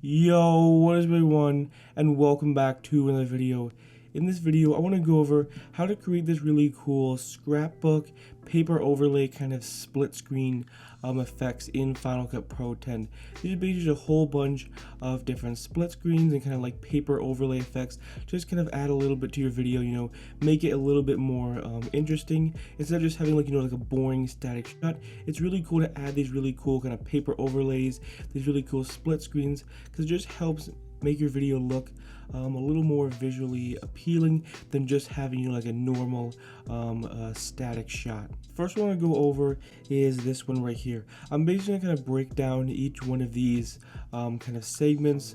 Yo, what is everyone, and welcome back to another video. In this video, I want to go over how to create this really cool scrapbook paper overlay kind of split screen effects in Final Cut Pro 10. These are basically a whole bunch of different split screens and kind of like paper overlay effects. Just kind of add a little bit to your video, make it a little bit more interesting. Instead of just having like a boring static shot, it's really cool to add these really cool kind of paper overlays, these really cool split screens, because it just helps make your video look a little more visually appealing than just having like a normal static shot. First one I want to go over is this one right here. I'm basically going to break down each one of these kind of segments,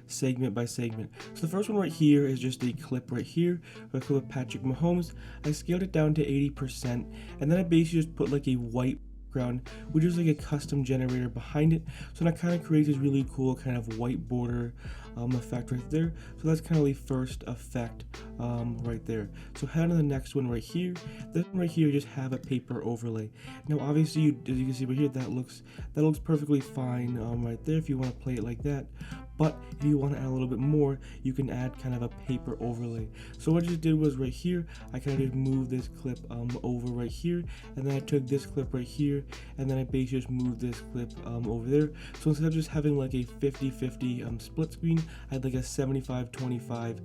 segment by segment. So the first one right here is just a clip right here, a clip of Patrick Mahomes. I scaled it down to 80%, and then I basically just put like a white background, which is like a custom generator behind it. So that kind of creates this really cool kind of white border effect right there. So that's kind of the first effect right there. So head on to the next one right here. This one right here, just have a paper overlay. Now obviously, as you can see right here, that looks perfectly fine right there if you want to play it like that. But if you want to add a little bit more, you can add kind of a paper overlay. So what I just did was right here, I kind of just moved this clip over right here, and then I took this clip right here, and then I basically just moved this clip over there. So instead of just having like a 50-50 split screen, I had like a 75-25.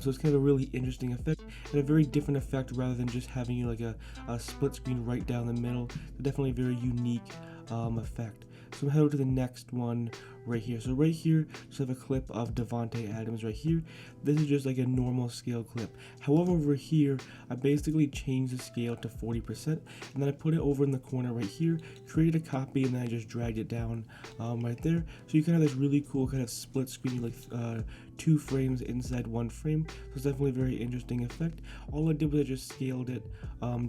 So it's kind of a really interesting effect and a very different effect rather than just having like a split screen right down the middle. It's definitely a very unique effect. So I'm head over to the next one right here. So right here, just have a clip of Devontae Adams right here. This is just like a normal scale clip. However, over here, I basically changed the scale to 40%, and then I put it over in the corner right here, created a copy, and then I just dragged it down right there. So you kind of have this really cool kind of split screen, like 2 frames inside 1 frame. So it's definitely a very interesting effect. All I did was I just scaled it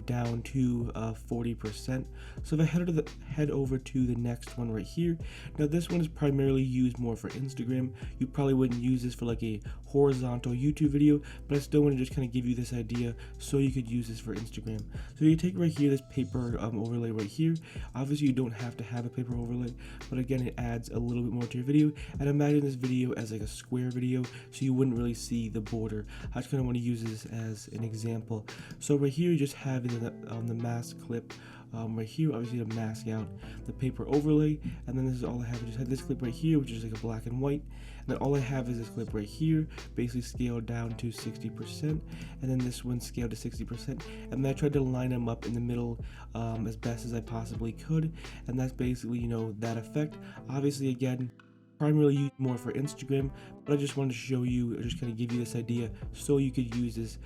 down to 40%. So if I head over to the next one right here, now this one is primarily used more for Instagram. You probably wouldn't use this for like a horizontal YouTube video, but I still want to just kind of give you this idea so you could use this for Instagram. So you take right here this paper overlay right here. Obviously you don't have to have a paper overlay, but again it adds a little bit more to your video. And imagine this video as like a square video, so you wouldn't really see the border. I just kind of want to use this as an example. So right here you just have the mask clip right here, obviously to mask out the paper overlay, and then this is all I have. I just have this clip right here, which is like a black and white, and then all I have is this clip right here, basically scaled down to 60%, and then this one scaled to 60%, and then I tried to line them up in the middle as best as I possibly could, and that's basically that effect. Obviously, again, primarily used more for Instagram, but I just wanted to show you, just kind of give you this idea so you could use this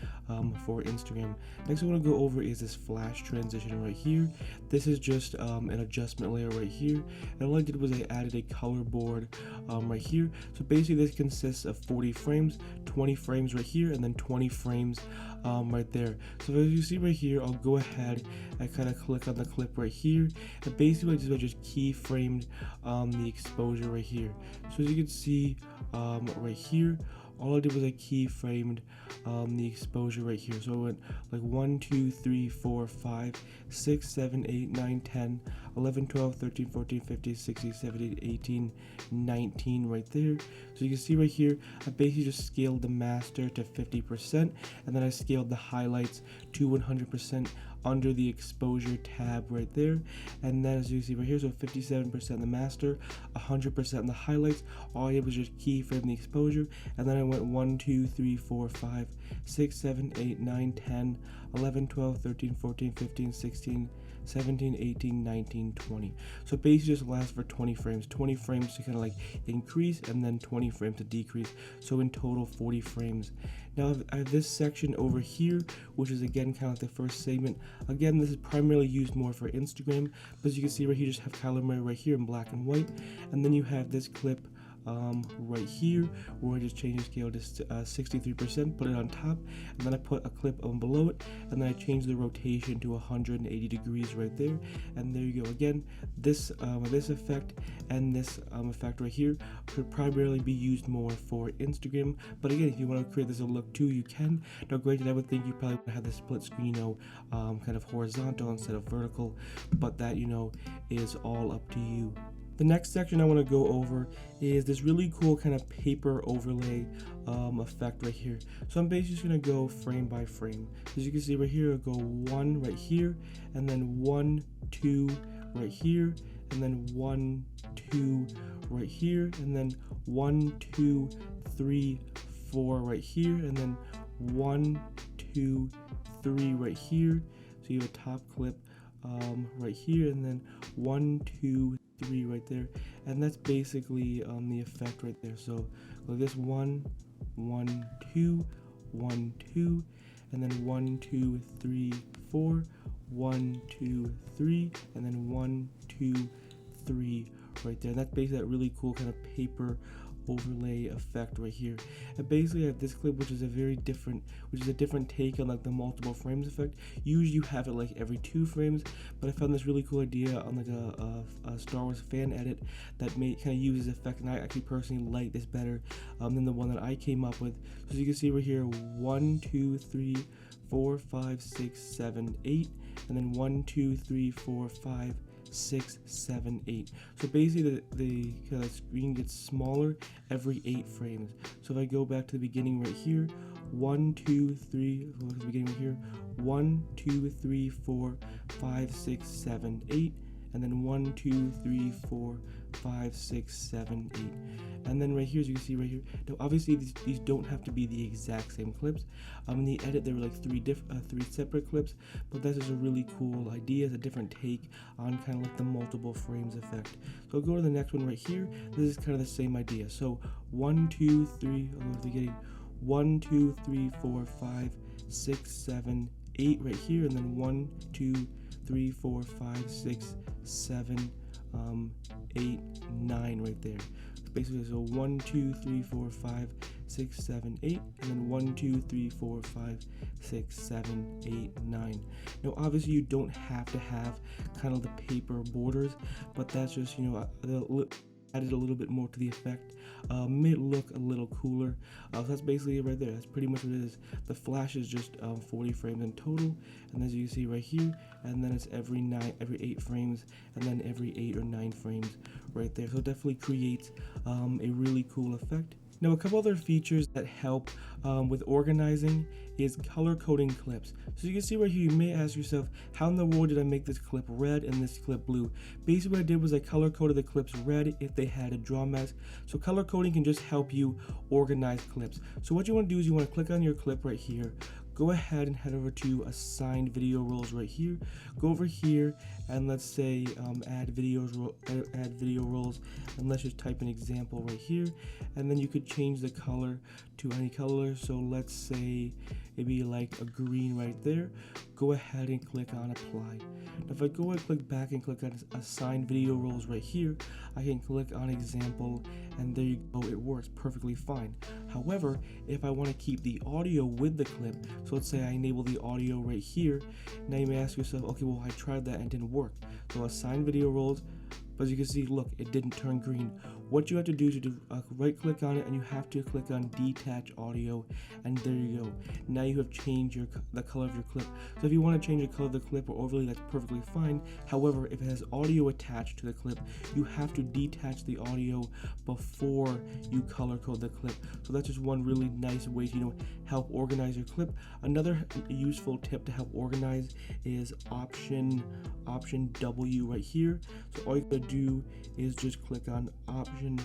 for Instagram. Next I want to go over is this flash transition right here. This is just an adjustment layer right here, and all I did was I added a color board right here. So basically this consists of 40 frames, 20 frames right here, and then 20 frames right there. So as you see right here, I'll go ahead and kind of click on the clip right here, and basically I just keyframed the exposure right here. So as you can see right here, all I did was I keyframed the exposure right here. So I went like 1, 2, 3, 4, 5, 6, 7, 8, 9, 10, 11, 12, 13, 14, 15, 16, 17, 18, 19 right there. So you can see right here, I basically just scaled the master to 50%, and then I scaled the highlights to 100% under the exposure tab right there. And then as you see right here, so 57% the master, 100% the highlights. All I did was just keyframe the exposure, and then I went 1, 2, 3, 4, 5, 6, 7, 8, 9, 10, 11, 12, 13, 14, 15, 16, 17, 18, 19, 20. So basically just lasts for 20 frames. 20 frames to kind of like increase, and then 20 frames to decrease. So in total 40 frames. Now I have this section over here, which is again kind of like the first segment. Again, this is primarily used more for Instagram, but as you can see right here, you just have Kyler Murray right here in black and white, and then you have this clip right here where I just changed the scale to 63%, put it on top, and then I put a clip below it, and then I changed the rotation to 180 degrees right there, and there you go. Again, this effect and this effect right here could primarily be used more for Instagram, but again, if you want to create this a look too, you can. Now granted, I would think you probably would have the split screen kind of horizontal instead of vertical, but that is all up to you. The next section I want to go over is this really cool kind of paper overlay effect right here. So I'm basically just going to go frame by frame. As you can see right here, I'll go 1 right here, and then 1, 2 right here, and then 1, 2 right here, and then 1, 2, 3, 4 right here, and then 1, 2, 3 right here. So you have a top clip right here, and then 1, 2, 3 right there, and that's basically the effect right there. So like this 1, 1, 2, 1, 2, and then 1, 2, 3, 4, 1, 2, 3, and then 1, 2, 3 right there. And that's basically that really cool kind of paper overlay effect right here. And basically I have this clip, which is a different take on like the multiple frames effect. Usually you have it like every 2 frames, but I found this really cool idea on like a Star Wars fan edit that kind of uses effect, and I actually personally like this better than the one that I came up with. So as you can see right here, 1, 2, 3, 4, 5, 6, 7, 8, and then 1, 2, 3, 4, 5, 6, 7, 8. So basically the screen gets smaller every 8 frames. So if I go back to the beginning right here, 1, 2, 3, go to the beginning right here, 1, 2, 3, 4, 5, 6, 7, 8, and then 1, 2, 3, 4, 5, 6, 7, 8. And then right here, as you can see right here, now obviously these don't have to be the exact same clips. In the edit there were like 3 separate clips, but that's just a really cool idea. It's a different take on kind of like the multiple frames effect. So I'll go to the next one right here. This is kind of the same idea. So 1, 2, 3, I'll go to the beginning, 1, 2, 3, 4, 5, 6, 7, 8 right here, and then 1, 2, 3, 4, 5, 6, 7, 8, 9 right there. Basically, so 1, 2, 3, 4, 5, 6, 7, 8, and then 1, 2, 3, 4, 5, 6, 7, 8, 9. Now, obviously, you don't have to have kind of the paper borders, but that's just, added a little bit more to the effect, made it look a little cooler. So that's basically it right there. That's pretty much what it is. The flash is just 40 frames in total, and as you can see right here, and then it's every 8 frames, and then every 8 or 9 frames right there. So it definitely creates a really cool effect. Now, a couple other features that help with organizing is color coding clips. So you can see right here, you may ask yourself, how in the world did I make this clip red and this clip blue? Basically what I did was I color coded the clips red if they had a draw mask. So color coding can just help you organize clips. So what you want to do is you want to click on your clip right here, go ahead and head over to assigned video roles right here, go over here and let's say add video roles, and let's just type an example right here, and then you could change the color to any color. So let's say it'd be like a green right there. Go ahead and click on apply. Now if I go and click back and click on assigned video roles right here, I can click on example, and there you go, it works perfectly fine. However, if I want to keep the audio with the clip, so let's say I enable the audio right here, now you may ask yourself, okay, well I tried that and it didn't work. So assign video roles, but as you can see, look, it didn't turn green. What you have to do is right click on it, and you have to click on detach audio, and there you go. Now you have changed the color of your clip. So if you want to change the color of the clip or overlay, that's perfectly fine. However, if it has audio attached to the clip, you have to detach the audio before you color code the clip. So that's just one really nice way to help organize your clip. Another useful tip to help organize is option W right here. So all you gotta do is just click on option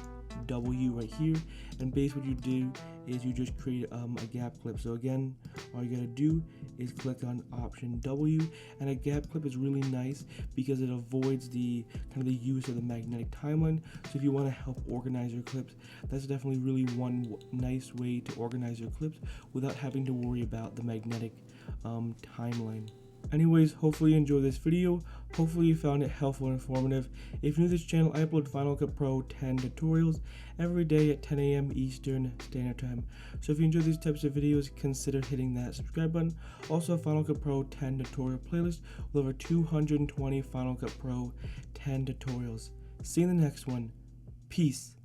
W right here, and basically what you do is you just create a gap clip. So again, all you gotta do is click on option W, and a gap clip is really nice because it avoids the kind of the use of the magnetic timeline. So if you want to help organize your clips, that's definitely really one nice way to organize your clips without having to worry about the magnetic timeline. Anyways, hopefully you enjoyed this video. Hopefully you found it helpful and informative. If you're new to this channel, I upload Final Cut Pro 10 tutorials every day at 10 a.m. Eastern Standard Time. So if you enjoy these types of videos, consider hitting that subscribe button. Also, Final Cut Pro 10 tutorial playlist with over 220 Final Cut Pro 10 tutorials. See you in the next one. Peace.